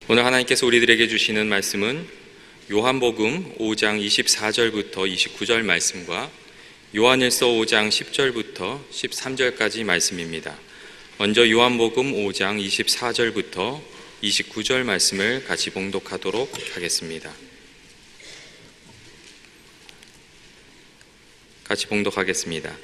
오늘 하나님께서 우리들에게 주시는 말씀은 요한복음 5장 24절부터 29절 말씀과 요한일서 5장 10절부터 13절까지 말씀입니다. 먼저 요한복음 5장 24절부터 29절 말씀을 같이 봉독하도록 하겠습니다. 같이 봉독하겠습니다.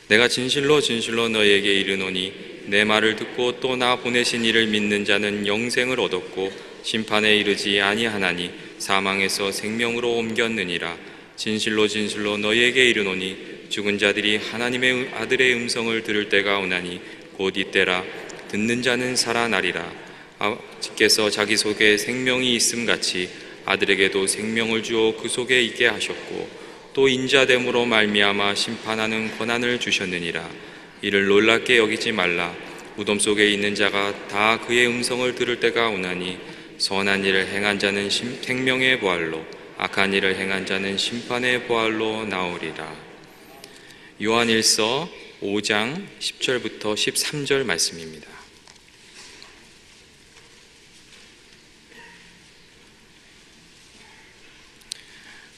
내가 진실로 진실로 너희에게 이르노니 내 말을 듣고 또 나 보내신 이를 믿는 자는 영생을 얻었고 심판에 이르지 아니하나니 사망에서 생명으로 옮겼느니라. 진실로 진실로 너희에게 이르노니 죽은 자들이 하나님의 아들의 음성을 들을 때가 오나니 곧 이때라. 듣는 자는 살아나리라. 아버지께서 자기 속에 생명이 있음같이 아들에게도 생명을 주어 그 속에 있게 하셨고 또 인자됨으로 말미암아 심판하는 권한을 주셨느니라. 이를 놀랍게 여기지 말라. 무덤 속에 있는 자가 다 그의 음성을 들을 때가 오나니 선한 일을 행한 자는 생명의 부활로 악한 일을 행한 자는 심판의 부활로 나오리라. 요한일서 5장 10절부터 13절 말씀입니다.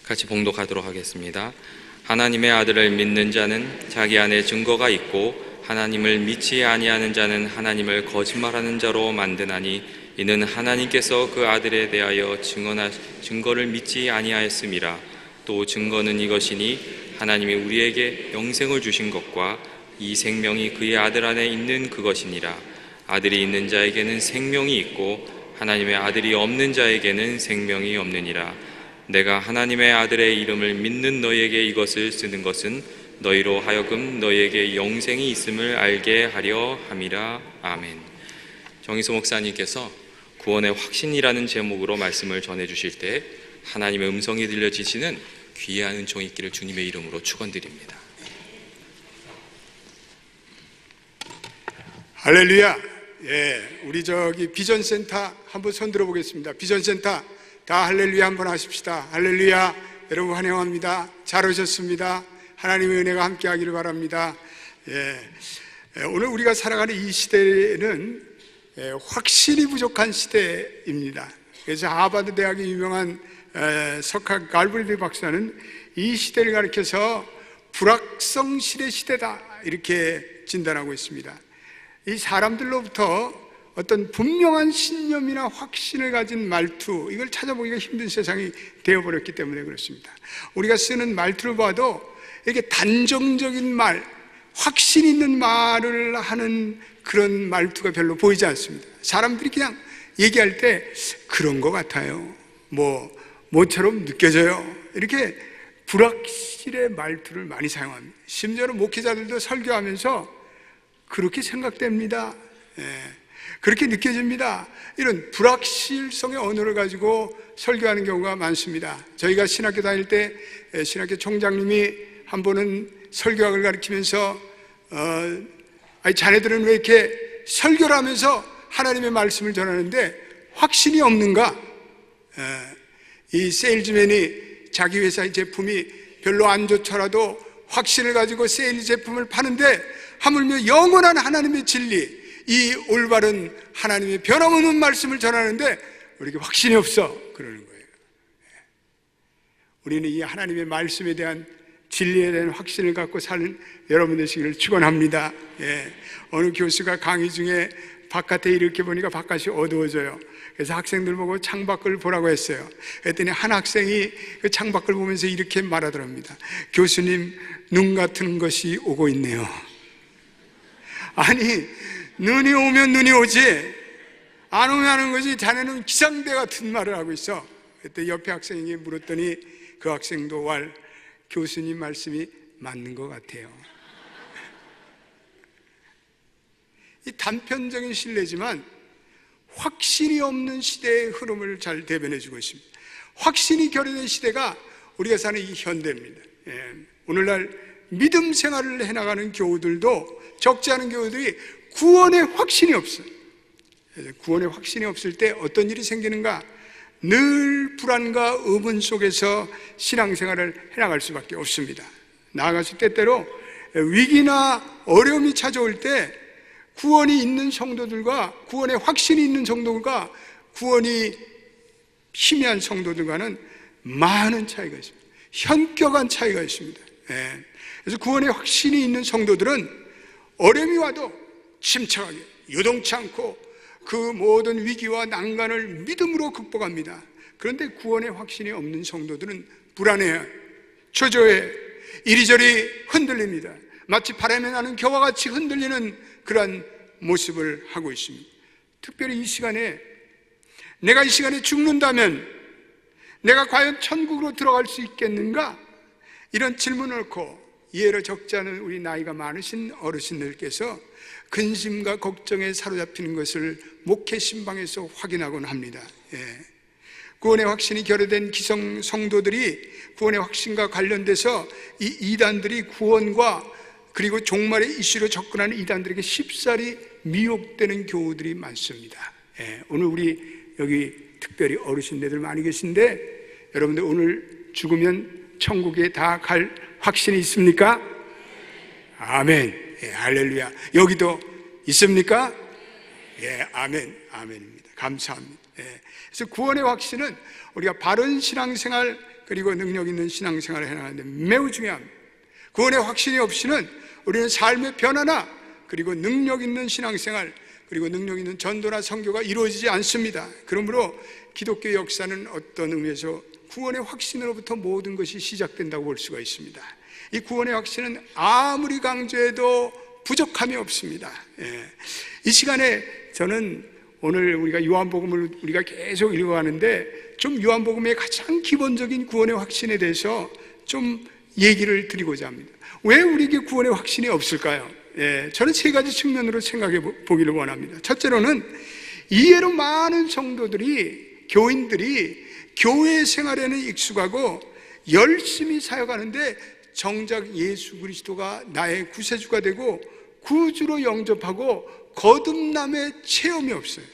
같이 봉독하도록 하겠습니다. 하나님의 아들을 믿는 자는 자기 안에 증거가 있고 하나님을 믿지 아니하는 자는 하나님을 거짓말하는 자로 만드나니 이는 하나님께서 그 아들에 대하여 증거를 믿지 아니하였음이라. 또 증거는 이것이니 하나님이 우리에게 영생을 주신 것과 이 생명이 그의 아들 안에 있는 그것이니라. 아들이 있는 자에게는 생명이 있고 하나님의 아들이 없는 자에게는 생명이 없느니라. 내가 하나님의 아들의 이름을 믿는 너희에게 이것을 쓰는 것은 너희로 하여금 너희에게 영생이 있음을 알게 하려 함이라. 아멘. 정희수 목사님께서 구원의 확신이라는 제목으로 말씀을 전해주실 때 하나님의 음성이 들려지시는 귀한 은총이 있기를 주님의 이름으로 축원드립니다. 할렐루야. 우리 비전센터 한번 손 들어보겠습니다. 비전센터 다 할렐루야 한번 하십시다. 할렐루야. 여러분 환영합니다. 잘 오셨습니다. 하나님의 은혜가 함께 하기를 바랍니다. 오늘 우리가 살아가는 이 시대는 확신이 부족한 시대입니다. 그래서 하버드 대학의 유명한 석학 갈블리 박사는 이 시대를 가리켜서 불확성 시대다 이렇게 진단하고 있습니다. 이 사람들로부터 어떤 분명한 신념이나 확신을 가진 말투, 이걸 찾아보기가 힘든 세상이 되어버렸기 때문에 그렇습니다. 우리가 쓰는 말투를 봐도 이렇게 단정적인 말, 확신 있는 말을 하는 그런 말투가 별로 보이지 않습니다. 사람들이 그냥 얘기할 때 그런 것 같아요, 뭐처럼 느껴져요, 이렇게 불확실의 말투를 많이 사용합니다. 심지어는 목회자들도 설교하면서 그렇게 생각됩니다, 그렇게 느껴집니다, 이런 불확실성의 언어를 가지고 설교하는 경우가 많습니다. 저희가 신학교 다닐 때 신학교 총장님이 한 번은 설교학을 가르치면서 자네들은 왜 이렇게 설교를 하면서 하나님의 말씀을 전하는데 확신이 없는가? 이 세일즈맨이 자기 회사의 제품이 별로 안 좋더라도 확신을 가지고 세일 제품을 파는데 하물며 영원한 하나님의 진리, 이 올바른 하나님의 변함없는 말씀을 전하는데 우리에게 확신이 없어, 그러는 거예요. 우리는 이 하나님의 말씀에 대한 진리에 대한 확신을 갖고 사는 여러분 되시기를 축원합니다. 어느 교수가 강의 중에 바깥에 이렇게 보니까 바깥이 어두워져요. 그래서 학생들 보고 창밖을 보라고 했어요. 그랬더니 한 학생이 그 창밖을 보면서 이렇게 말하더랍니다. 교수님, 눈 같은 것이 오고 있네요. 아니, 눈이 오면 눈이 오지 안 오면 하는 거지, 자네는 기상대 같은 말을 하고 있어. 그때 옆에 학생에게 물었더니 그 학생도 교수님 말씀이 맞는 것 같아요. 이 단편적인 신뢰지만 확신이 없는 시대의 흐름을 잘 대변해주고 있습니다. 확신이 결여된 시대가 우리가 사는 이 현대입니다. 오늘날 믿음 생활을 해나가는 교우들도 적지 않은 교우들이 구원의 확신이 없어요. 구원의 확신이 없을 때 어떤 일이 생기는가? 늘 불안과 의문 속에서 신앙생활을 해나갈 수밖에 없습니다. 나아가서 때때로 위기나 어려움이 찾아올 때 구원이 있는 성도들과 구원의 확신이 있는 성도들과 구원이 희미한 성도들과는 많은 차이가 있습니다. 현격한 차이가 있습니다. 그래서 구원의 확신이 있는 성도들은 어려움이 와도 침착하게 요동치 않고 그 모든 위기와 난간을 믿음으로 극복합니다. 그런데 구원의 확신이 없는 성도들은 불안해요, 초조해, 이리저리 흔들립니다. 마치 바람에 나는 겨와 같이 흔들리는 그러한 모습을 하고 있습니다. 특별히 이 시간에 내가 이 시간에 죽는다면 내가 과연 천국으로 들어갈 수 있겠는가? 이런 질문을 놓고 이해로 적지 않은 우리 나이가 많으신 어르신들께서 근심과 걱정에 사로잡히는 것을 목회 신방에서 확인하곤 합니다. 구원의 확신이 결여된 기성 성도들이 구원의 확신과 관련돼서 이 이단들이 구원과 그리고 종말의 이슈로 접근하는 이단들에게 쉽사리 미혹되는 경우들이 많습니다. 오늘 우리 여기 특별히 어르신들 많이 계신데 여러분들 오늘 죽으면 천국에 다 갈 확신이 있습니까? 아멘. 할렐루야. 여기도 있습니까? 아멘. 아멘입니다. 감사합니다. 그래서 구원의 확신은 우리가 바른 신앙생활 그리고 능력 있는 신앙생활을 해나가는데 매우 중요합니다. 구원의 확신이 없이는 우리는 삶의 변화나 그리고 능력 있는 신앙생활 그리고 능력 있는 전도나 선교가 이루어지지 않습니다. 그러므로 기독교 역사는 어떤 의미에서 구원의 확신으로부터 모든 것이 시작된다고 볼 수가 있습니다. 이 구원의 확신은 아무리 강조해도 부족함이 없습니다. 이 시간에 저는 오늘 우리가 요한복음을 우리가 계속 읽어가는데 좀 요한복음의 가장 기본적인 구원의 확신에 대해서 좀 얘기를 드리고자 합니다. 왜 우리에게 구원의 확신이 없을까요? 저는 세 가지 측면으로 생각해 보기를 원합니다. 첫째로는 이해로 많은 성도들이 교인들이 교회 생활에는 익숙하고 열심히 사역하는데 정작 예수 그리스도가 나의 구세주가 되고 구주로 영접하고 거듭남의 체험이 없어요.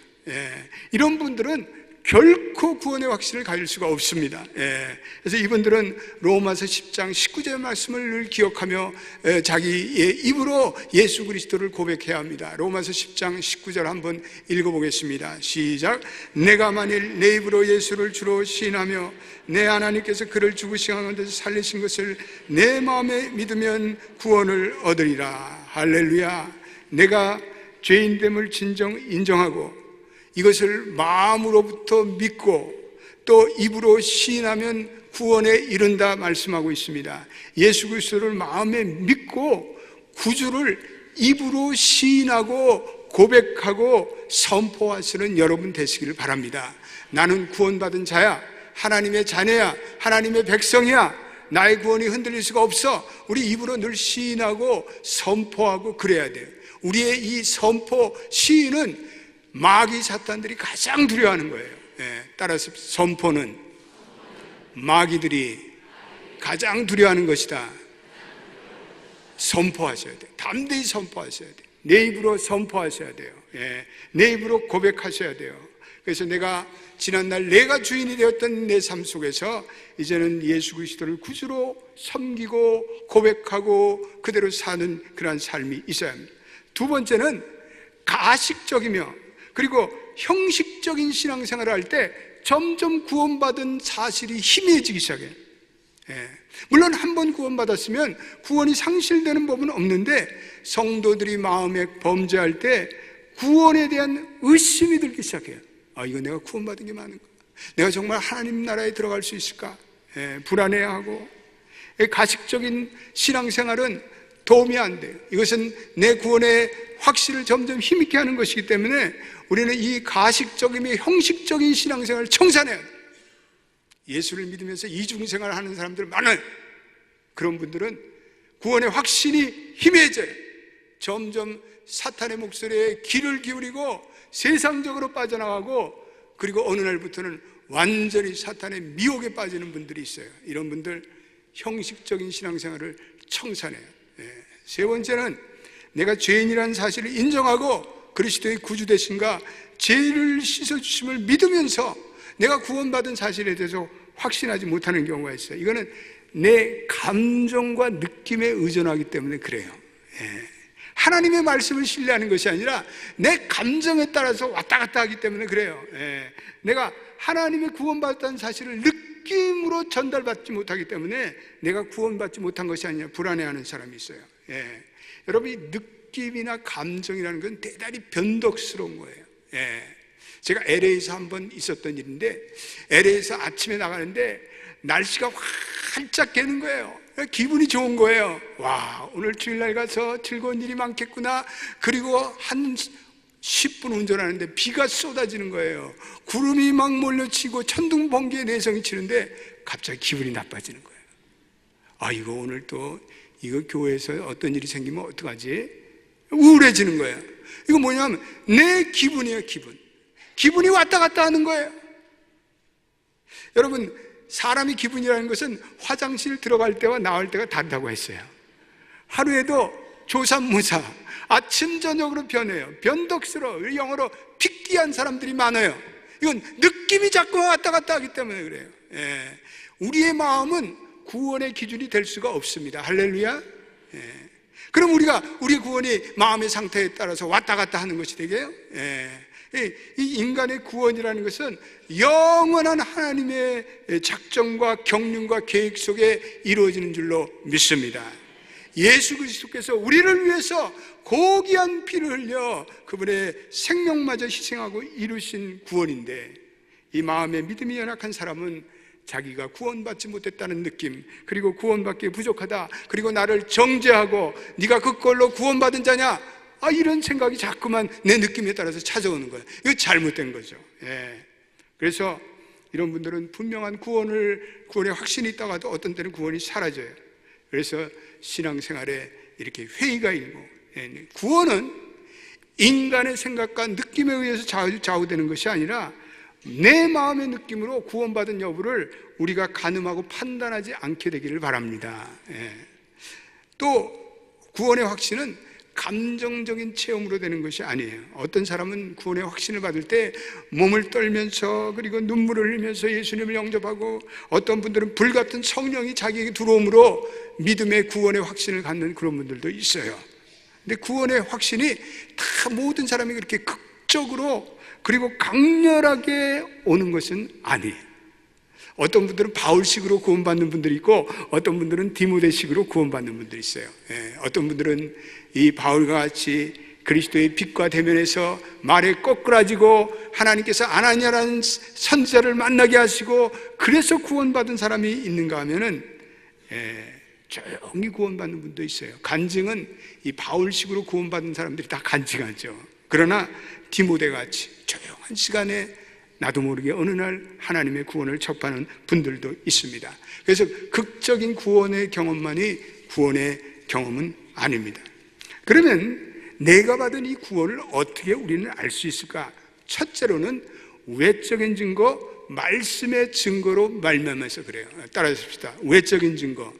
이런 분들은 결코 구원의 확신을 가질 수가 없습니다. 그래서 이분들은 로마서 10장 19절 말씀을 늘 기억하며 자기의 입으로 예수 그리스도를 고백해야 합니다. 로마서 10장 19절 한번 읽어보겠습니다. 시작. 내가 만일 내 입으로 예수를 주로 시인하며 내 하나님께서 그를 죽으신 가운데서 살리신 것을 내 마음에 믿으면 구원을 얻으리라. 할렐루야. 내가 죄인됨을 진정 인정하고 이것을 마음으로부터 믿고 또 입으로 시인하면 구원에 이른다 말씀하고 있습니다. 예수 그리스도를 마음에 믿고 구주를 입으로 시인하고 고백하고 선포하시는 여러분 되시기를 바랍니다. 나는 구원받은 자야, 하나님의 자녀야, 하나님의 백성이야, 나의 구원이 흔들릴 수가 없어. 우리 입으로 늘 시인하고 선포하고 그래야 돼요. 우리의 이 선포 시인은 마귀 사탄들이 가장 두려워하는 거예요. 따라서 선포는 마귀들이 가장 두려워하는 것이다. 선포하셔야 돼요. 담대히 선포하셔야 돼요. 내 입으로 선포하셔야 돼요. 내 입으로 고백하셔야 돼요. 그래서 내가 지난날 내가 주인이 되었던 내 삶 속에서 이제는 예수 그리스도를 구주로 섬기고 고백하고 그대로 사는 그러한 삶이 있어야 합니다. 두 번째는 가식적이며 그리고 형식적인 신앙생활을 할 때 점점 구원받은 사실이 희미해지기 시작해요. 물론 한 번 구원받았으면 구원이 상실되는 법은 없는데 성도들이 마음에 범죄할 때 구원에 대한 의심이 들기 시작해요. 이거 내가 구원받은 게 맞는가? 내가 정말 하나님 나라에 들어갈 수 있을까? 불안해하고 가식적인 신앙생활은 도움이 안 돼요. 이것은 내 구원의 확신을 점점 힘있게 하는 것이기 때문에 우리는 이 가식적이며 형식적인 신앙생활을 청산해야 돼요. 예수를 믿으면서 이중생활을 하는 사람들 많아요. 그런 분들은 구원의 확신이 희미해져요. 점점 사탄의 목소리에 귀를 기울이고 세상적으로 빠져나가고 그리고 어느 날부터는 완전히 사탄의 미혹에 빠지는 분들이 있어요. 이런 분들 형식적인 신앙생활을 청산해요. 세 번째는 내가 죄인이라는 사실을 인정하고 그리스도의 구주 되신가 죄를 씻어주심을 믿으면서 내가 구원받은 사실에 대해서 확신하지 못하는 경우가 있어요. 이거는 내 감정과 느낌에 의존하기 때문에 그래요. 하나님의 말씀을 신뢰하는 것이 아니라 내 감정에 따라서 왔다 갔다 하기 때문에 그래요. 내가 하나님의 구원받았다는 사실을 느낌으로 전달받지 못하기 때문에 내가 구원받지 못한 것이 아니라 불안해하는 사람이 있어요. 여러분이 느낌이나 감정이라는 건 대단히 변덕스러운 거예요. 제가 LA에서 한번 있었던 일인데, LA에서 아침에 나가는데 날씨가 활짝 개는 거예요. 기분이 좋은 거예요. 와, 오늘 주일날 가서 즐거운 일이 많겠구나. 그리고 한 10분 운전하는데 비가 쏟아지는 거예요. 구름이 막 몰려치고 천둥 번개에 내성이 치는데 갑자기 기분이 나빠지는 거예요. 아, 이거 오늘 또 이거 교회에서 어떤 일이 생기면 어떡하지? 우울해지는 거예요. 이거 뭐냐면 내 기분이에요. 기분이 왔다 갔다 하는 거예요. 여러분, 사람이 기분이라는 것은 화장실 들어갈 때와 나올 때가 다르다고 했어요. 하루에도 조삼모사, 아침 저녁으로 변해요. 변덕스러워. 영어로 픽기한 사람들이 많아요. 이건 느낌이 자꾸 왔다 갔다 하기 때문에 그래요. 우리의 마음은 구원의 기준이 될 수가 없습니다. 할렐루야. 그럼 우리의 구원이 마음의 상태에 따라서 왔다 갔다 하는 것이 되게요? 이 인간의 구원이라는 것은 영원한 하나님의 작정과 경륜과 계획 속에 이루어지는 줄로 믿습니다. 예수 그리스도께서 우리를 위해서 고귀한 피를 흘려 그분의 생명마저 희생하고 이루신 구원인데, 이 마음에 믿음이 연약한 사람은 자기가 구원받지 못했다는 느낌, 그리고 구원받기에 부족하다, 그리고 나를 정죄하고 네가 그걸로 구원받은 자냐, 이런 생각이 자꾸만 내 느낌에 따라서 찾아오는 거예요. 이거 잘못된 거죠. 그래서 이런 분들은 분명한 구원의 확신이 있다가도 어떤 때는 구원이 사라져요. 그래서 신앙생활에 이렇게 회의가 일고, 구원은 인간의 생각과 느낌에 의해서 좌우되는 것이 아니라 내 마음의 느낌으로 구원받은 여부를 우리가 가늠하고 판단하지 않게 되기를 바랍니다. 또 구원의 확신은 감정적인 체험으로 되는 것이 아니에요. 어떤 사람은 구원의 확신을 받을 때 몸을 떨면서, 그리고 눈물을 흘리면서 예수님을 영접하고, 어떤 분들은 불같은 성령이 자기에게 들어옴으로 믿음의 구원의 확신을 갖는 그런 분들도 있어요. 근데 구원의 확신이 다 모든 사람이 그렇게 극적으로 그리고 강렬하게 오는 것은 아니에요. 어떤 분들은 바울식으로 구원받는 분들이 있고, 어떤 분들은 디모데식으로 구원받는 분들이 있어요. 어떤 분들은 이 바울과 같이 그리스도의 빛과 대면해서 말에 꼬꾸라지고 하나님께서 아나니아라는 선지자를 만나게 하시고 그래서 구원받은 사람이 있는가 하면은 조용히 구원받는 분도 있어요. 간증은 이 바울식으로 구원받은 사람들이 다 간증하죠. 그러나 디모데같이 조용한 시간에 나도 모르게 어느 날 하나님의 구원을 접하는 분들도 있습니다. 그래서 극적인 구원의 경험만이 구원의 경험은 아닙니다. 그러면 내가 받은 이 구원을 어떻게 우리는 알 수 있을까? 첫째로는 외적인 증거, 말씀의 증거로 말미암아서 그래요. 따라하십시다. 외적인 증거,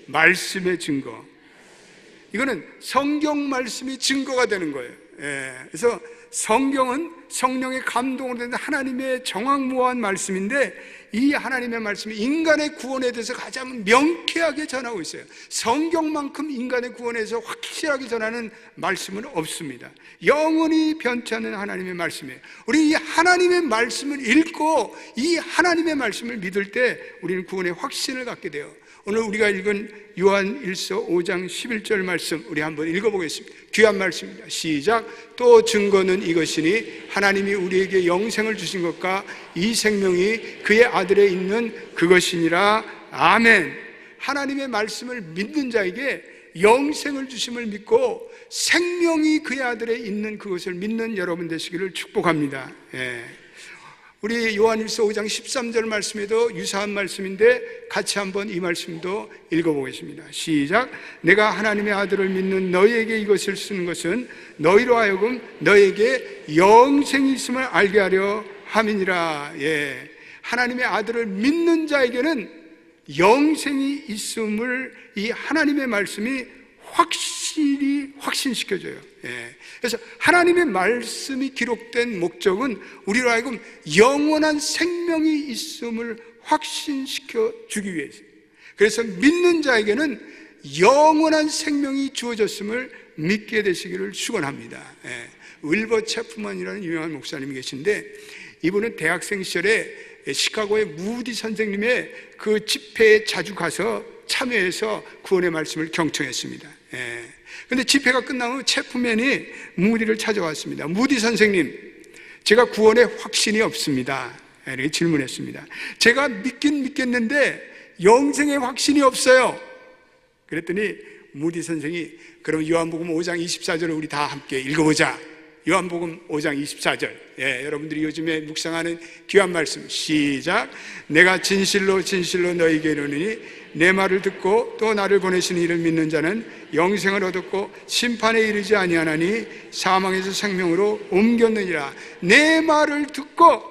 말씀의 증거. 이거는 성경 말씀이 증거가 되는 거예요. 그래서 성경은 성령의 감동으로 된 하나님의 정확무한 말씀인데, 이 하나님의 말씀이 인간의 구원에 대해서 가장 명쾌하게 전하고 있어요. 성경만큼 인간의 구원에 대해서 확실하게 전하는 말씀은 없습니다. 영원히 변치 않는 하나님의 말씀이에요. 우리 이 하나님의 말씀을 읽고 이 하나님의 말씀을 믿을 때 우리는 구원의 확신을 갖게 돼요. 오늘 우리가 읽은 요한 1서 5장 11절 말씀 우리 한번 읽어보겠습니다. 귀한 말씀입니다. 시작. 또 증거는 이것이니 하나님이 우리에게 영생을 주신 것과 이 생명이 그의 아들에 있는 그것이니라. 아멘. 하나님의 말씀을 믿는 자에게 영생을 주심을 믿고 생명이 그의 아들에 있는 그것을 믿는 여러분 되시기를 축복합니다. 우리 요한일서 5장 13절 말씀에도 유사한 말씀인데 같이 한번 이 말씀도 읽어보겠습니다. 시작. 내가 하나님의 아들을 믿는 너희에게 이것을 쓰는 것은 너희로 하여금 너희에게 영생이 있음을 알게 하려 함이니라. 하나님의 아들을 믿는 자에게는 영생이 있음을 이 하나님의 말씀이 확실히 확신시켜줘요. 그래서 하나님의 말씀이 기록된 목적은 우리로 하여금 영원한 생명이 있음을 확신시켜 주기 위해서. 그래서 믿는 자에게는 영원한 생명이 주어졌음을 믿게 되시기를 축원합니다. 윌버 체프먼이라는 유명한 목사님이 계신데, 이분은 대학생 시절에 시카고의 무디 선생님의 그 집회에 자주 가서 참여해서 구원의 말씀을 경청했습니다. 그런데 집회가 끝나면 체프맨이 무디를 찾아왔습니다. 무디 선생님, 제가 구원에 확신이 없습니다. 이렇게 질문했습니다. 제가 믿긴 믿겠는데 영생에 확신이 없어요. 그랬더니 무디 선생이, 그럼 요한복음 5장 24절을 우리 다 함께 읽어보자. 요한복음 5장 24절. 여러분들이 요즘에 묵상하는 귀한 말씀, 시작. 내가 진실로 진실로 너희에게 이르노니 내 말을 듣고 또 나를 보내신 이를 믿는 자는 영생을 얻었고 심판에 이르지 아니하나니 사망에서 생명으로 옮겼느니라. 내 말을 듣고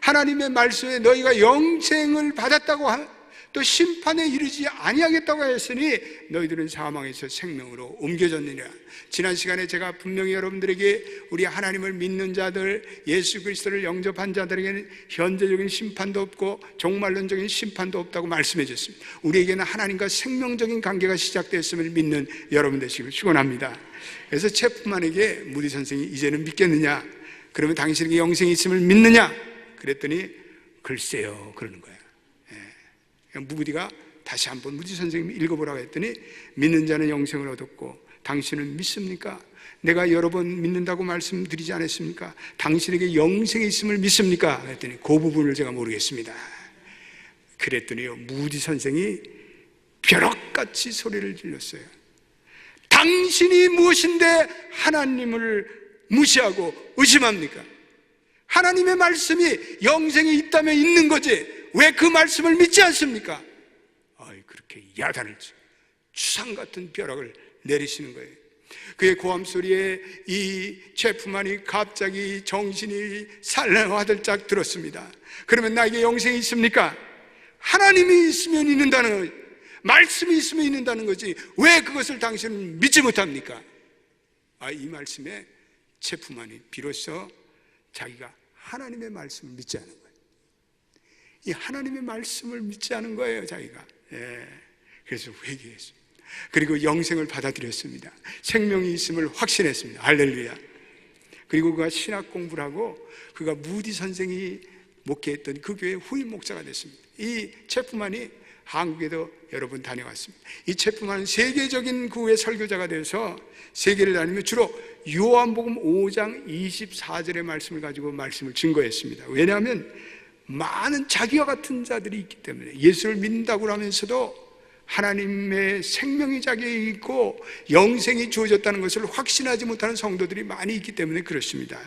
하나님의 말씀에 너희가 영생을 받았다고, 또 심판에 이르지 아니하겠다고 했으니 너희들은 사망에서 생명으로 옮겨졌느니라. 지난 시간에 제가 분명히 여러분들에게 우리 하나님을 믿는 자들, 예수 그리스도를 영접한 자들에게는 현재적인 심판도 없고 종말론적인 심판도 없다고 말씀해 줬습니다. 우리에게는 하나님과 생명적인 관계가 시작됐음을 믿는 여러분 되시길 축원합니다. 그래서 체프만에게 무디 선생이 이제는 믿겠느냐, 그러면 당신에게 영생이 있음을 믿느냐 그랬더니 글쎄요 그러는 거예요. 무디가 다시 한번 무디 선생님이 읽어보라고 했더니, 믿는 자는 영생을 얻었고 당신은 믿습니까? 내가 여러 번 믿는다고 말씀드리지 않았습니까? 당신에게 영생이 있음을 믿습니까? 했더니 그 부분을 제가 모르겠습니다. 그랬더니요, 무디 선생이 벼락같이 소리를 질렀어요. 당신이 무엇인데 하나님을 무시하고 의심합니까? 하나님의 말씀이 영생이 있다면 있는 거지 왜 그 말씀을 믿지 않습니까? 그렇게 야단을, 추상 같은 벼락을 내리시는 거예요. 그의 고함 소리에 이 체프만이 갑자기 정신이 살랑화들짝 들었습니다. 그러면 나에게 영생이 있습니까? 하나님이 있으면 있는다는 거지, 말씀이 있으면 있는다는 거지 왜 그것을 당신은 믿지 못합니까? 이 말씀에 체프만이 비로소 자기가 하나님의 말씀을 믿지 않은 거예요. 이 하나님의 말씀을 믿지 않은 거예요, 자기가. 그래서 회개했습니다. 그리고 영생을 받아들였습니다. 생명이 있음을 확신했습니다. 할렐루야. 그리고 그가 신학 공부를 하고 그가 무디 선생이 목회했던 그 교회의 후임 목사가 됐습니다. 이 체프만이 한국에도 여러 번 다녀왔습니다. 이 체프만은 세계적인 그 후의 설교자가 되어서 세계를 다니며 주로 요한복음 5장 24절의 말씀을 가지고 말씀을 증거했습니다. 왜냐하면 많은 자기와 같은 자들이 있기 때문에, 예수를 믿는다고 하면서도 하나님의 생명이 자기에 있고 영생이 주어졌다는 것을 확신하지 못하는 성도들이 많이 있기 때문에 그렇습니다.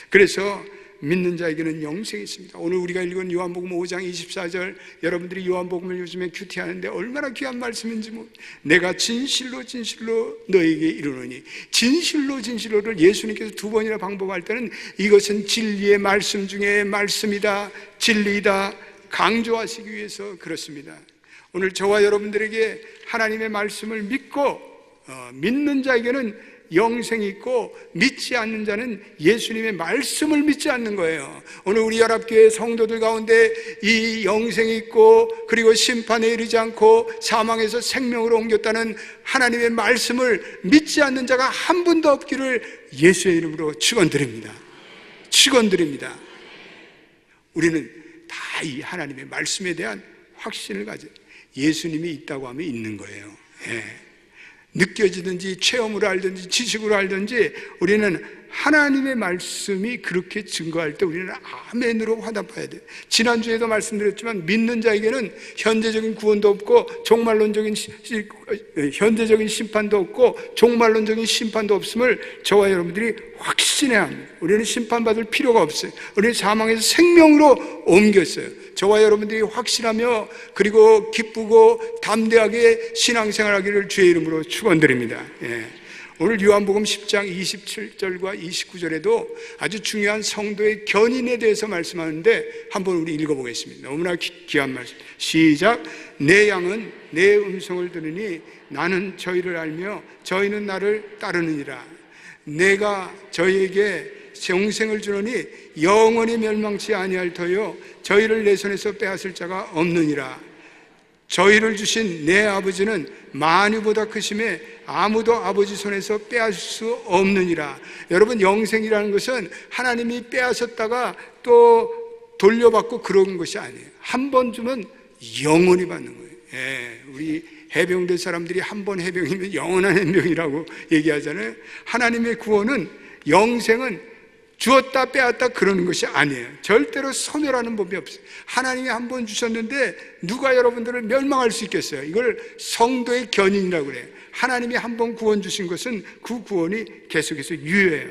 그래서 믿는 자에게는 영생이 있습니다. 오늘 우리가 읽은 요한복음 5장 24절, 여러분들이 요한복음을 요즘에 큐티하는데 얼마나 귀한 말씀인지 내가 진실로 진실로 너에게 이르노니, 진실로 진실로를 예수님께서 2번이나 반복할 때는 이것은 진리의 말씀 중에 말씀이다, 진리이다 강조하시기 위해서 그렇습니다. 오늘 저와 여러분들에게 하나님의 말씀을 믿고 믿는 자에게는 영생이 있고, 믿지 않는 자는 예수님의 말씀을 믿지 않는 거예요. 오늘 우리 연합교회 성도들 가운데 이 영생이 있고 그리고 심판에 이르지 않고 사망에서 생명으로 옮겼다는 하나님의 말씀을 믿지 않는 자가 한 분도 없기를 예수의 이름으로 축원드립니다. 축원드립니다. 우리는 다 이 하나님의 말씀에 대한 확신을 가져, 예수님이 있다고 하면 있는 거예요. 느껴지든지 체험으로 알든지 지식으로 알든지 우리는 하나님의 말씀이 그렇게 증거할 때 우리는 아멘으로 화답해야 돼요. 지난주에도 말씀드렸지만 믿는 자에게는 현재적인 구원도 없고 현재적인 심판도 없고 종말론적인 심판도 없음을 저와 여러분들이 확신해야 합니다. 우리는 심판받을 필요가 없어요. 우리는 사망에서 생명으로 옮겼어요. 저와 여러분들이 확신하며 그리고 기쁘고 담대하게 신앙생활하기를 주의 이름으로 축원드립니다. 오늘 요한복음 10장 27절과 29절에도 아주 중요한 성도의 견인에 대해서 말씀하는데 한번 우리 읽어보겠습니다. 너무나 귀한 말씀. 시작. 내 양은 내 음성을 들으니 나는 저희를 알며 저희는 나를 따르느니라. 내가 저희에게 영생을 주노니 영원히 멸망치 아니할 터요 저희를 내 손에서 빼앗을 자가 없느니라. 저희를 주신 내 아버지는 만유보다 크심에 아무도 아버지 손에서 빼앗을 수 없느니라. 여러분, 영생이라는 것은 하나님이 빼앗았다가 또 돌려받고 그런 것이 아니에요. 한 번 주면 영원히 받는 거예요. 예, 우리 해병대 사람들이 한 번 해병이면 영원한 해병이라고 얘기하잖아요. 하나님의 구원은, 영생은 주었다 빼앗다 그러는 것이 아니에요. 절대로 소멸하는 법이 없어요. 하나님이 한 번 주셨는데 누가 여러분들을 멸망할 수 있겠어요? 이걸 성도의 견인이라고 그래요. 하나님이 한 번 구원 주신 것은 그 구원이 계속해서 유효해요.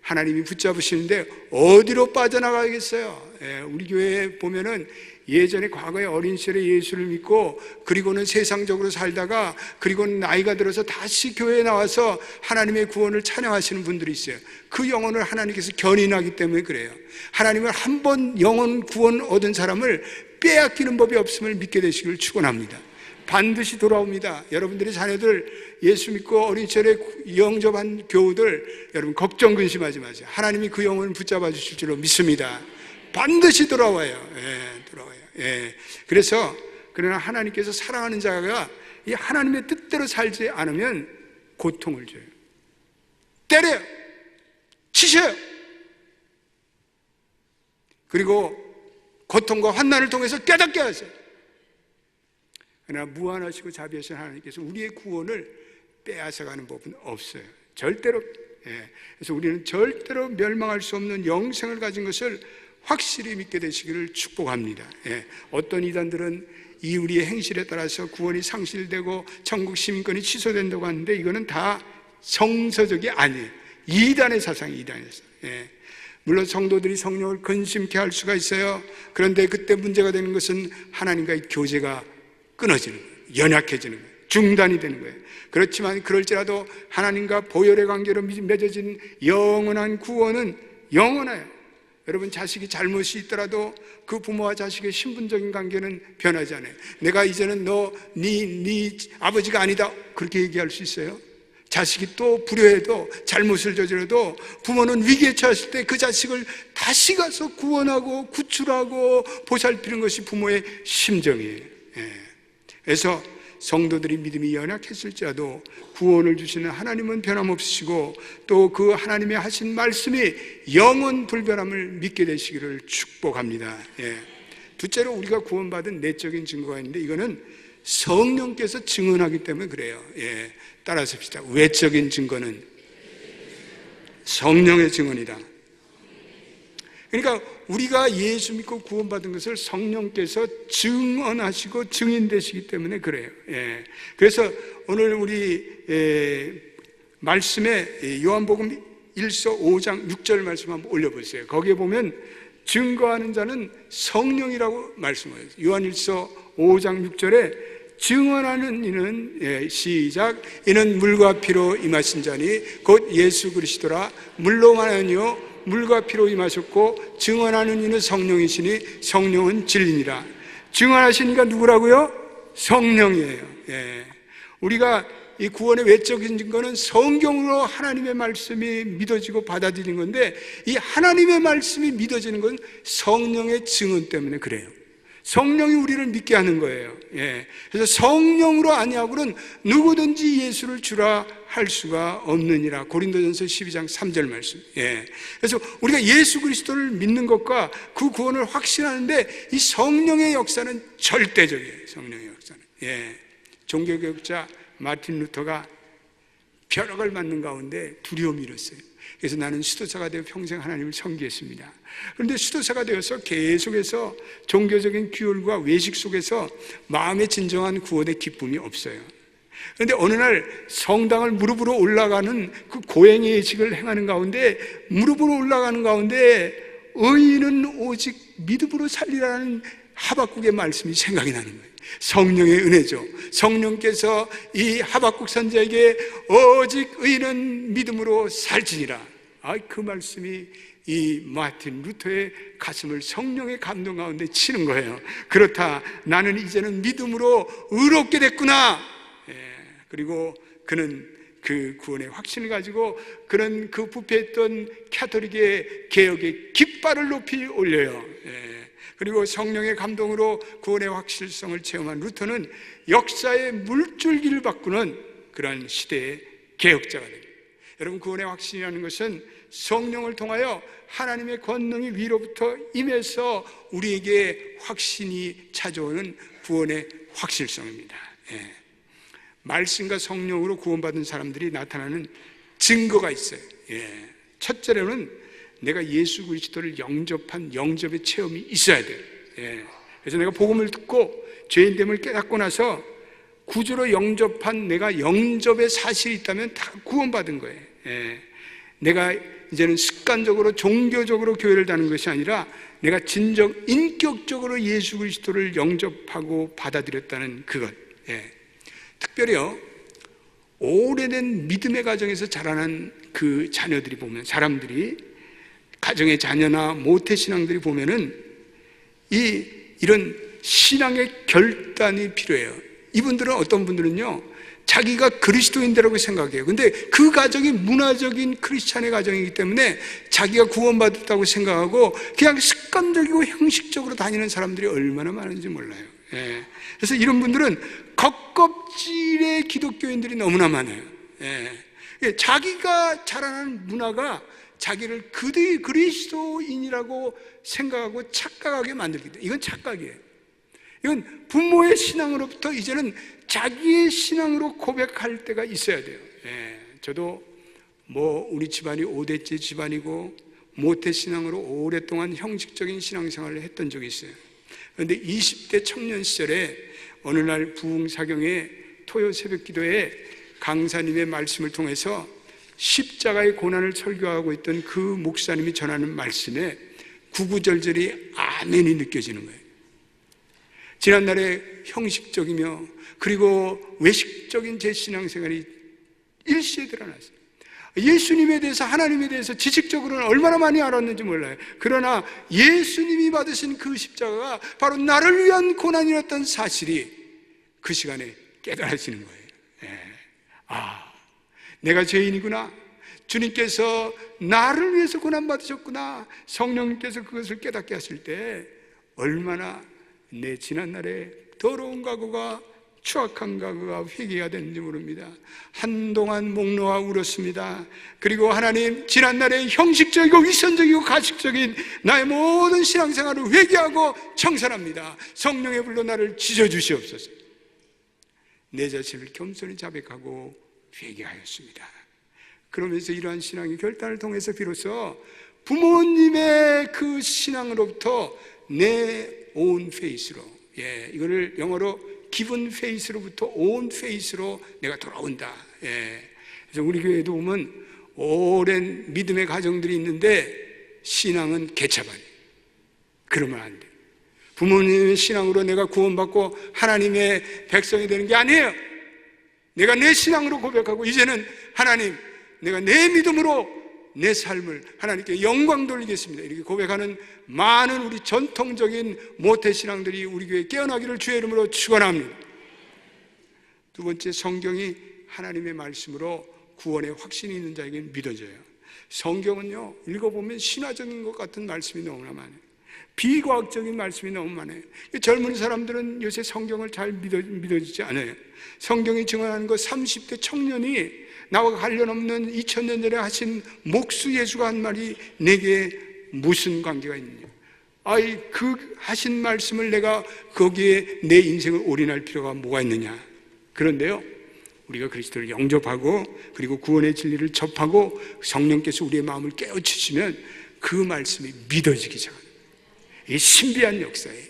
하나님이 붙잡으시는데 어디로 빠져나가겠어요? 예, 우리 교회에 보면은 예전에 과거에 어린 시절에 예수를 믿고 그리고는 세상적으로 살다가 그리고는 나이가 들어서 다시 교회에 나와서 하나님의 구원을 찬양하시는 분들이 있어요. 그 영혼을 하나님께서 견인하기 때문에 그래요. 하나님은 한 번 영혼 구원 얻은 사람을 빼앗기는 법이 없음을 믿게 되시기를 축원합니다. 반드시 돌아옵니다. 여러분들의 자녀들 예수 믿고 어린 시절에 영접한 교우들, 여러분 걱정 근심하지 마세요. 하나님이 그 영혼을 붙잡아 주실 줄로 믿습니다. 반드시 돌아와요. 예, 돌아와요. 예. 그래서 그러나 하나님께서 사랑하는 자가 이 하나님의 뜻대로 살지 않으면 고통을 줘요. 때려요. 치셔요. 그리고 고통과 환난을 통해서 깨닫게 하세요. 그러나 무한하시고 자비하신 하나님께서 우리의 구원을 빼앗아가는 법은 없어요. 절대로. 예. 그래서 우리는 절대로 멸망할 수 없는 영생을 가진 것을 확실히 믿게 되시기를 축복합니다. 예. 어떤 이단들은 이 우리의 행실에 따라서 구원이 상실되고 천국 시민권이 취소된다고 하는데 이거는 다 성서적이 아니에요. 이단의 사상이 이단의 사상. 예. 물론 성도들이 성령을 근심케 할 수가 있어요. 그런데 그때 문제가 되는 것은 하나님과의 교제가 끊어지는 거예요. 연약해지는 거예요. 중단이 되는 거예요. 그렇지만 그럴지라도 하나님과 보혈의 관계로 맺어진 영원한 구원은 영원해요. 여러분, 자식이 잘못이 있더라도 그 부모와 자식의 신분적인 관계는 변하지 않아요. 내가 이제는 네 아버지가 아니다 그렇게 얘기할 수 있어요? 자식이 또 불효해도 잘못을 저질러도 부모는 위기에 처했을 때 그 자식을 다시 가서 구원하고 구출하고 보살피는 것이 부모의 심정이에요. 예. 그래서 성도들이 믿음이 연약했을지라도 구원을 주시는 하나님은 변함없으시고 또 그 하나님의 하신 말씀이 영원 불변함을 믿게 되시기를 축복합니다. 예. 둘째로 우리가 구원받은 내적인 증거가 있는데 이거는 성령께서 증언하기 때문에 그래요. 예. 따라서 합시다. 외적인 증거는 성령의 증언이다. 그러니까 우리가 예수 믿고 구원받은 것을 성령께서 증언하시고 증인되시기 때문에 그래요. 예. 그래서 오늘 우리 말씀에 요한복음 1서 5장 6절 말씀 한번 올려보세요. 거기에 보면 증거하는 자는 성령이라고 말씀하세요. 요한 1서 5장 6절에 증언하는 이는 시작 이는 물과 피로 임하신 자니 곧 예수 그리스도라 물로만 아니요 물과 피로 임하셨고 증언하는 이는 성령이시니 성령은 진리니라. 증언하시니까 누구라고요? 성령이에요. 예. 우리가 이 구원의 외적인 증거는 성경으로 하나님의 말씀이 믿어지고 받아들이는 건데 이 하나님의 말씀이 믿어지는 건 성령의 증언 때문에 그래요. 성령이 우리를 믿게 하는 거예요. 예. 그래서 성령으로 아니하고는 누구든지 예수를 주라 할 수가 없느니라. 고린도전서 12장 3절 말씀. 예. 그래서 우리가 예수 그리스도를 믿는 것과 그 구원을 확신하는데 이 성령의 역사는 절대적이에요. 성령의 역사는. 예. 종교개혁자 마틴 루터가 벼락을 맞는 가운데 두려움이 일었어요. 그래서 나는 수도사가 되어 평생 하나님을 섬기겠습니다. 그런데 수도사가 되어서 계속해서 종교적인 규율과 외식 속에서 마음의 진정한 구원의 기쁨이 없어요. 그런데 어느 날 성당을 무릎으로 올라가는 그 고행의 예식을 행하는 가운데 무릎으로 올라가는 가운데 의인은 오직 믿음으로 살리라는 하박국의 말씀이 생각이 나는 거예요. 성령의 은혜죠. 성령께서 이 하박국 선지자에게 오직 의인은 믿음으로 살지니라. 그 말씀이 이 마틴 루터의 가슴을 성령의 감동 가운데 치는 거예요. 그렇다. 나는 이제는 믿음으로 의롭게 됐구나. 예. 그리고 그는 그 구원의 확신을 가지고 그는 그 부패했던 카톨릭의 개혁의 깃발을 높이 올려요. 예. 그리고 성령의 감동으로 구원의 확실성을 체험한 루터는 역사의 물줄기를 바꾸는 그런 시대의 개혁자가 됩니다. 여러분, 구원의 확신이라는 것은 성령을 통하여 하나님의 권능이 위로부터 임해서 우리에게 확신이 찾아오는 구원의 확실성입니다. 말씀과 성령으로 구원받은 사람들이 나타나는 증거가 있어요. 첫째로는 내가 예수 그리스도를 영접한 영접의 체험이 있어야 돼요. 그래서 내가 복음을 듣고 죄인됨을 깨닫고 나서 구주로 영접한 내가 영접의 사실이 있다면 다 구원받은 거예요. 내가 이제는 습관적으로 종교적으로 교회를 다니는 것이 아니라 내가 진정 인격적으로 예수 그리스도를 영접하고 받아들였다는 그것. 특별히요, 오래된 믿음의 가정에서 자라난 그 자녀들이 보면, 사람들이, 가정의 자녀나 모태신앙들이 보면은 이런 신앙의 결단이 필요해요. 이분들은, 어떤 분들은요, 자기가 그리스도인이라고 생각해요. 근데 그 가정이 문화적인 크리스찬의 가정이기 때문에 자기가 구원받았다고 생각하고 그냥 습관적이고 형식적으로 다니는 사람들이 얼마나 많은지 몰라요. 그래서 이런 분들은 겉껍질의 기독교인들이 너무나 많아요. 자기가 자라는 문화가 자기를 그리스도인이라고 생각하고 착각하게 만들기 때문에, 이건 착각이에요. 이건 부모의 신앙으로부터 이제는 자기의 신앙으로 고백할 때가 있어야 돼요. 저도 우리 집안이 5대째 집안이고 모태 신앙으로 오랫동안 형식적인 신앙생활을 했던 적이 있어요. 그런데 20대 청년 시절에 어느 날 부흥사경의 토요 새벽 기도에 강사님의 말씀을 통해서 십자가의 고난을 설교하고 있던 그 목사님이 전하는 말씀에 구구절절히 아멘이 느껴지는 거예요. 지난날에 형식적이며 그리고 외식적인 제 신앙생활이 일시에 드러났어요. 예수님에 대해서, 하나님에 대해서 지식적으로는 얼마나 많이 알았는지 몰라요. 그러나 예수님이 받으신 그 십자가가 바로 나를 위한 고난이었던 사실이 그 시간에 깨달아지는 거예요. 내가 죄인이구나, 주님께서 나를 위해서 고난받으셨구나, 성령님께서 그것을 깨닫게 하실 때 얼마나 내 지난날의 더러운 과거가, 추악한 과거가 회개가 됐는지 모릅니다. 한동안 목 놓아 울었습니다. 그리고 하나님, 지난날의 형식적이고 위선적이고 가식적인 나의 모든 신앙생활을 회개하고 청산합니다. 성령의 불로 나를 지져주시옵소서. 내 자신을 겸손히 자백하고 회개하였습니다. 그러면서 이러한 신앙의 결단을 통해서 비로소 부모님의 그 신앙으로부터 내 온 페이스로, 이거를 영어로 기분 페이스로부터 온 페이스로 내가 돌아온다. 그래서 우리 교회도 보면 오랜 믿음의 가정들이 있는데 신앙은 개차반이에요. 그러면 안 돼요. 부모님의 신앙으로 내가 구원받고 하나님의 백성이 되는 게 아니에요. 내가 내 신앙으로 고백하고 이제는 하나님, 내가 내 믿음으로 내 삶을 하나님께 영광 돌리겠습니다, 이렇게 고백하는 많은 우리 전통적인 모태신앙들이 우리 교회에 깨어나기를 주의 이름으로 축원합니다. 두 번째, 성경이 하나님의 말씀으로 구원의 확신이 있는 자에게는 믿어져요. 성경은요, 읽어보면 신화적인 것 같은 말씀이 너무나 많아요. 비과학적인 말씀이 너무 많아요. 젊은 사람들은 요새 성경을 잘 믿어지지 않아요. 성경이 증언하는 것, 30대 청년이 나와 관련 없는 2000년 전에 하신 목수 예수가 한 말이 내게 무슨 관계가 있느냐. 그 하신 말씀을 내가 거기에 내 인생을 올인할 필요가 뭐가 있느냐. 그런데요, 우리가 그리스도를 영접하고 그리고 구원의 진리를 접하고 성령께서 우리의 마음을 깨우치시면 그 말씀이 믿어지기 시작합니다. 이 신비한 역사예요.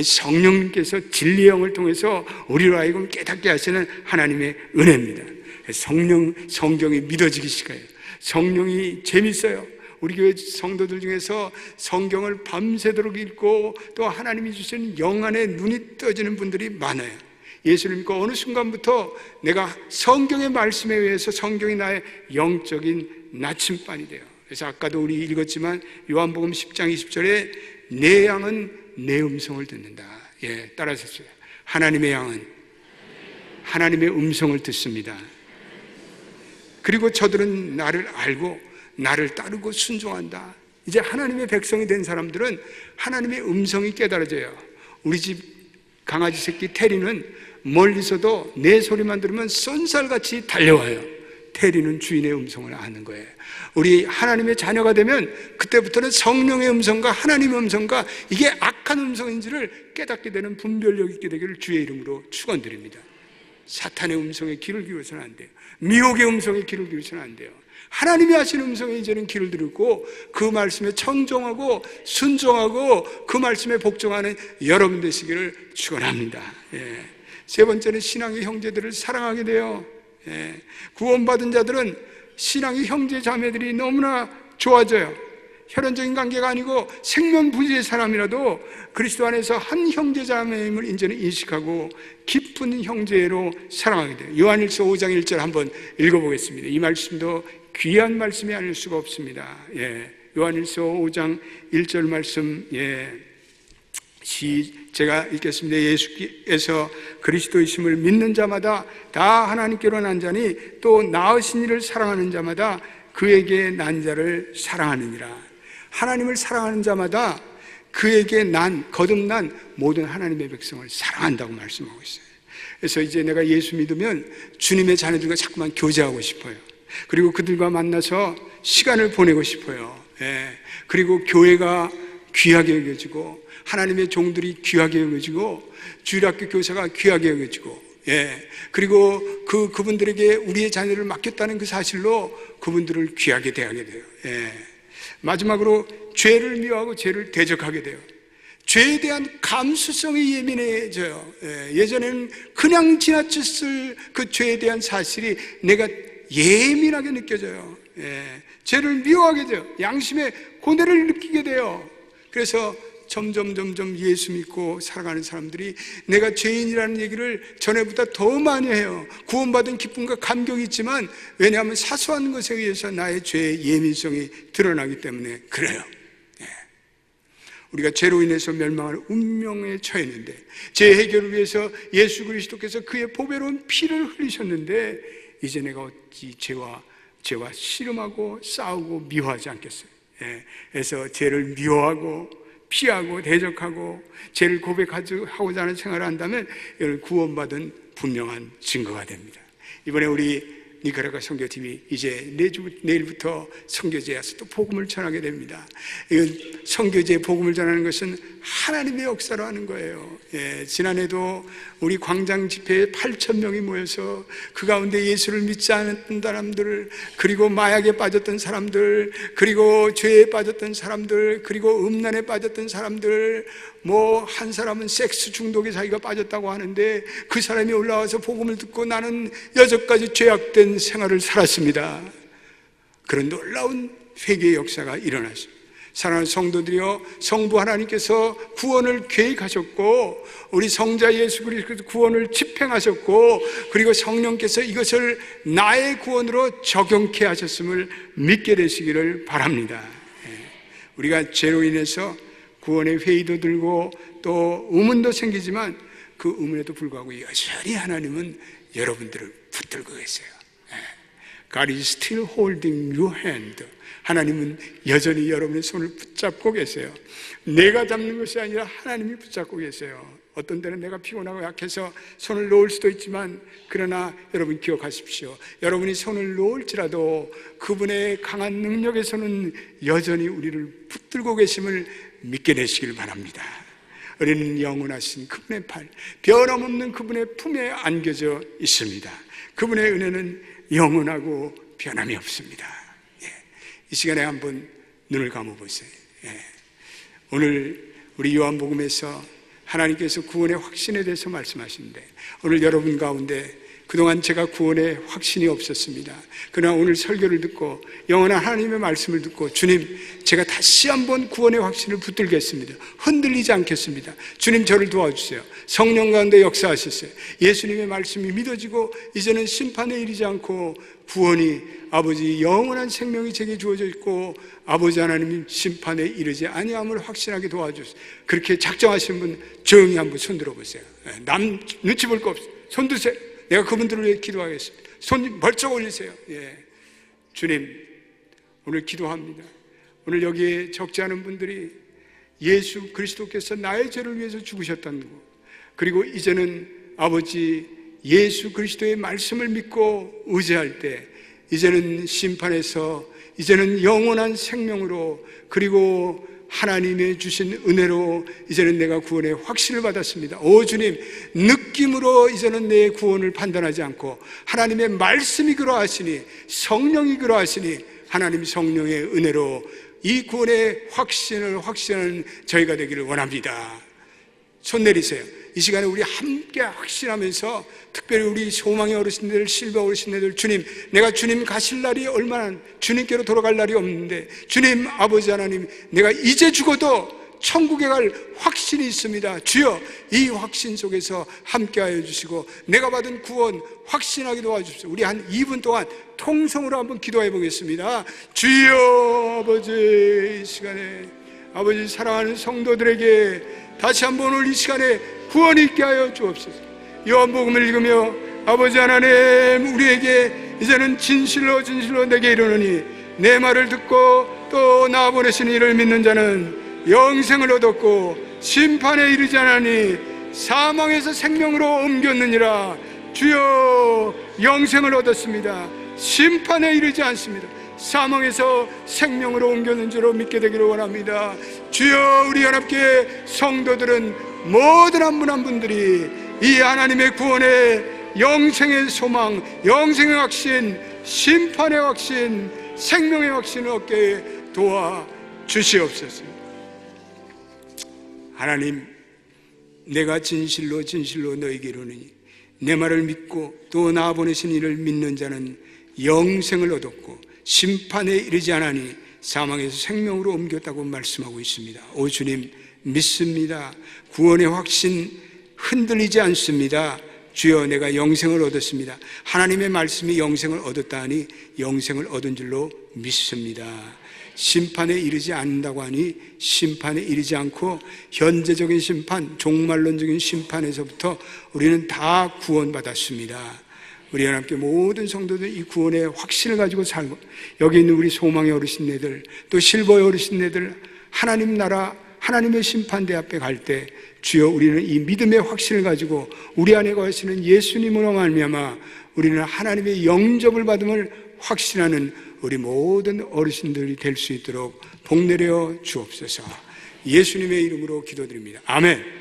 성령님께서 진리의 영을 통해서 우리로 하여금 깨닫게 하시는 하나님의 은혜입니다. 성경이 믿어지기 시작해요. 성령이 재밌어요. 우리 교회 성도들 중에서 성경을 밤새도록 읽고 또 하나님이 주시는 영안에 눈이 떠지는 분들이 많아요. 예수를 믿고 어느 순간부터 내가 성경의 말씀에 의해서 성경이 나의 영적인 나침반이 돼요. 그래서 아까도 우리 읽었지만 요한복음 10장 20절에 내 양은 내 음성을 듣는다. 따라서 했어요. 하나님의 양은 하나님의 음성을 듣습니다. 그리고 저들은 나를 알고 나를 따르고 순종한다. 이제 하나님의 백성이 된 사람들은 하나님의 음성이 깨달아져요. 우리 집 강아지 새끼 테리는 멀리서도 내 소리만 들으면 쏜살같이 달려와요. 테리는 주인의 음성을 아는 거예요. 우리 하나님의 자녀가 되면 그때부터는 성령의 음성과 하나님의 음성과 이게 악한 음성인지를 깨닫게 되는 분별력 있게 되기를 주의 이름으로 축원드립니다. 사탄의 음성에 귀를 기울여서는 안 돼요. 미혹의 음성에 귀를 기울여서는 안 돼요. 하나님이 하시는 음성에 이제는 귀를 들고 그 말씀에 청종하고 순종하고 그 말씀에 복종하는 여러분 되시기를 축원합니다. 세 번째는 신앙의 형제들을 사랑하게 돼요. 구원받은 자들은 신앙의 형제 자매들이 너무나 좋아져요. 혈연적인 관계가 아니고 생명부지의 사람이라도 그리스도 안에서 한 형제 자매임을 이제는 인식하고 깊은 형제로 사랑하게 돼요. 요한일서 5장 1절 한번 읽어보겠습니다. 이 말씀도 귀한 말씀이 아닐 수가 없습니다. 요한일서 5장 1절 말씀, 제가 읽겠습니다. 예수께서 그리스도이심을 믿는 자마다 다 하나님께로 난 자니 또 낳으신 이를 사랑하는 자마다 그에게 난 자를 사랑하느니라. 하나님을 사랑하는 자마다 그에게 거듭난 모든 하나님의 백성을 사랑한다고 말씀하고 있어요. 그래서 이제 내가 예수 믿으면 주님의 자녀들과 자꾸만 교제하고 싶어요. 그리고 그들과 만나서 시간을 보내고 싶어요. 그리고 교회가 귀하게 여겨지고 하나님의 종들이 귀하게 여겨지고 주일학교 교사가 귀하게 여겨지고 그리고 그분들에게 우리의 자녀를 맡겼다는 그 사실로 그분들을 귀하게 대하게 돼요. 마지막으로 죄를 미워하고 죄를 대적하게 돼요. 죄에 대한 감수성이 예민해져요. 예전에는 그냥 지나쳤을 그 죄에 대한 사실이 내가 예민하게 느껴져요. 죄를 미워하게 돼요. 양심의 고뇌를 느끼게 돼요. 그래서 점점 예수 믿고 살아가는 사람들이 내가 죄인이라는 얘기를 전에보다 더 많이 해요. 구원받은 기쁨과 감격이 있지만 왜냐하면 사소한 것에 의해서 나의 죄의 예민성이 드러나기 때문에 그래요. 우리가 죄로 인해서 멸망할 운명에 처했는데 죄 해결을 위해서 예수 그리스도께서 그의 보배로운 피를 흘리셨는데 이제 내가 어찌 죄와 씨름하고 싸우고 미워하지 않겠어요. 그래서 죄를 미워하고 피하고 대적하고 죄를 고백하고자 하는 생활을 한다면 이건 구원받은 분명한 증거가 됩니다. 이번에 우리 니카라과 선교팀이 이제 내일부터 선교지에 와서 또 복음을 전하게 됩니다. 이건 선교지에 복음을 전하는 것은 하나님의 역사로 하는 거예요. 지난해도 우리 광장 집회에 8,000명이 모여서 그 가운데 예수를 믿지 않았던 사람들, 그리고 마약에 빠졌던 사람들, 그리고 죄에 빠졌던 사람들, 그리고 음란에 빠졌던 사람들, 한 사람은 섹스 중독에 자기가 빠졌다고 하는데 그 사람이 올라와서 복음을 듣고 나는 여전까지 죄악된 생활을 살았습니다. 그런 놀라운 회개의 역사가 일어났습니다. 사랑하는 성도들이여, 성부 하나님께서 구원을 계획하셨고 우리 성자 예수 그리스도께서 구원을 집행하셨고 그리고 성령께서 이것을 나의 구원으로 적용케 하셨음을 믿게 되시기를 바랍니다. 우리가 죄로 인해서 구원의 회의도 들고 또 의문도 생기지만 그 의문에도 불구하고 여전히 하나님은 여러분들을 붙들고 계세요. God is still holding your hand. 하나님은 여전히 여러분의 손을 붙잡고 계세요. 내가 잡는 것이 아니라 하나님이 붙잡고 계세요. 어떤 때는 내가 피곤하고 약해서 손을 놓을 수도 있지만 그러나 여러분 기억하십시오. 여러분이 손을 놓을지라도 그분의 강한 능력에서는 여전히 우리를 붙들고 계심을 믿게 되시길 바랍니다. 우리는 영원하신 그분의 팔, 변함없는 그분의 품에 안겨져 있습니다. 그분의 은혜는 영원하고 변함이 없습니다. 이 시간에 한번 눈을 감아보세요. 오늘 우리 요한복음에서 하나님께서 구원의 확신에 대해서 말씀하시는데 오늘 여러분 가운데 그동안 제가 구원의 확신이 없었습니다. 그러나 오늘 설교를 듣고 영원한 하나님의 말씀을 듣고 주님, 제가 다시 한번 구원의 확신을 붙들겠습니다. 흔들리지 않겠습니다. 주님, 저를 도와주세요. 성령 가운데 역사하셨어요. 예수님의 말씀이 믿어지고 이제는 심판에 이르지 않고 구원이 아버지 영원한 생명이 제게 주어져 있고 아버지 하나님이 심판에 이르지 아니함을 확신하게 도와주세요. 그렇게 작정하신 분 조용히 한번 손 들어보세요. 남 눈치 볼 거 없어요. 손 드세요. 내가 그분들을 위해 기도하겠습니다. 손 벌쩍 올리세요. 주님, 오늘 기도합니다. 오늘 여기에 적지 않은 분들이 예수 그리스도께서 나의 죄를 위해서 죽으셨다는 것, 그리고 이제는 아버지 예수 그리스도의 말씀을 믿고 의지할 때 이제는 심판에서 이제는 영원한 생명으로, 그리고 하나님의 주신 은혜로 이제는 내가 구원의 확신을 받았습니다. 오 주님, 느낌으로 이제는 내 구원을 판단하지 않고 하나님의 말씀이 그러하시니, 성령이 그러하시니, 하나님 성령의 은혜로 이 구원의 확신하는 저희가 되기를 원합니다. 손 내리세요. 이 시간에 우리 함께 확신하면서, 특별히 우리 소망의 어르신들, 실버 어르신들, 주님, 내가 주님 가실 날이 얼마나, 주님께로 돌아갈 날이 없는데, 주님 아버지 하나님, 내가 이제 죽어도 천국에 갈 확신이 있습니다. 주여, 이 확신 속에서 함께하여 주시고 내가 받은 구원 확신하게 도와주십시오. 우리 한 2분 동안 통성으로 한번 기도해 보겠습니다. 주여, 아버지, 이 시간에 아버지 사랑하는 성도들에게 다시 한번 오늘 이 시간에 구원이 있게 하여 주옵소서. 요한복음을 읽으며 아버지 하나님, 우리에게 이제는 진실로 내게 이르노니, 내 말을 듣고 또 나 보내신 이를 믿는 자는 영생을 얻었고 심판에 이르지 않으니 사망에서 생명으로 옮겼느니라. 주여, 영생을 얻었습니다. 심판에 이르지 않습니다. 사망에서 생명으로 옮겼는 줄로 믿게 되기를 원합니다. 주여, 우리 연합교회 성도들은 모든 한 분 한 분들이 이 하나님의 구원의 영생의 소망, 영생의 확신, 심판의 확신, 생명의 확신을 얻게 도와 주시옵소서. 하나님, 내가 진실로 너에게 이르노니, 내 말을 믿고 또 나 보내신 이를 믿는 자는 영생을 얻었고 심판에 이르지 않으니 사망에서 생명으로 옮겼다고 말씀하고 있습니다. 오 주님, 믿습니다. 구원의 확신 흔들리지 않습니다. 주여, 내가 영생을 얻었습니다. 하나님의 말씀이 영생을 얻었다 하니 영생을 얻은 줄로 믿습니다. 심판에 이르지 않는다고 하니 심판에 이르지 않고 현재적인 심판, 종말론적인 심판에서부터 우리는 다 구원받았습니다. 우리 연합교회 모든 성도들 이 구원의 확신을 가지고 살고, 여기 있는 우리 소망의 어르신네들, 또 실버의 어르신네들, 하나님 나라, 하나님의 심판대 앞에 갈 때 주여, 우리는 이 믿음의 확신을 가지고 우리 안에 거하시는 예수님으로 말미암아 우리는 하나님의 영접을 받음을 확신하는 우리 모든 어르신들이 될 수 있도록 복 내려 주옵소서. 예수님의 이름으로 기도드립니다. 아멘.